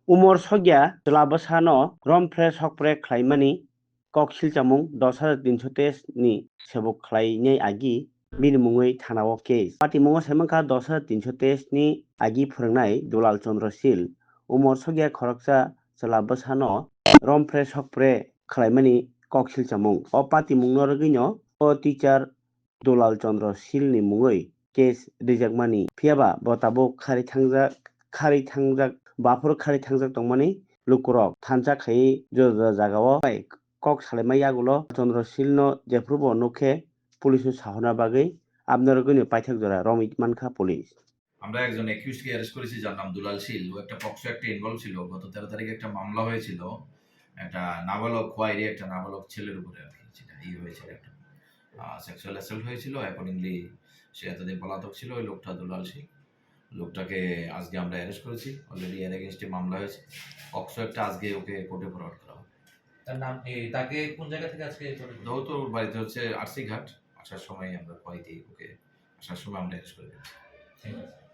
Umor sogya jalabasano romfre sokpre khlaimani kok silchamung 10,323 ni sebok khlainai agi minimungui thanao case patimungo semangkha 10,323 ni agi phwrwngnai Dulal Chandra Sil umor sogya khoroksa jalabasano romfre sokpre khlaimani kok silchamung o patimungno rwgwino o teacher Dulal Chandra Sil ni mungui case rijakmani phiaba bo tabuk khari thangjak bafur khari thangjak tongmani lukurok thansa khai joda jagao kok salaimai yagulo Chandra Sil no jeprubo nukhe police sahona bagui আপনার গনি পাইথাক জরা Ramit মানখা police আমরা একজন accused কে arrest করেছি যার নাম দুলাল শীল। ও একটা POCSO অ্যাক্টে involve ছিল। গত 13 তারিখে একটা মামলা হয়েছিল একটা নাবালক খোয়াইরে একটা নাবালক ছেলের উপরে আর কি যেটা হয়েছিল একটা সেক্সুয়াল অ্যাসল্ট হয়েছিল। অ্যাকর্ডিংলি সে এতদিন পলাতক ছিল ওই লোকটা দুলাল শীল। লোকটাকে আজকে আমরা অ্যারেস্ট করেছি। অলরেডি এর এগেইনস্টে মামলা হয়েছে। পক্সো একটা আজকে ওকে কোর্টে ফরওয়ার্ড করা হবে। তার নাম তাকে কোন জায়গা থেকে আজকে তো বাড়িতে হচ্ছে আরসি ঘাট। আসার সময় আমরা খোয়াইতে ওকে আসার সময় আমরা অ্যারেস্ট করে দিয়েছি। ঠিক আছে।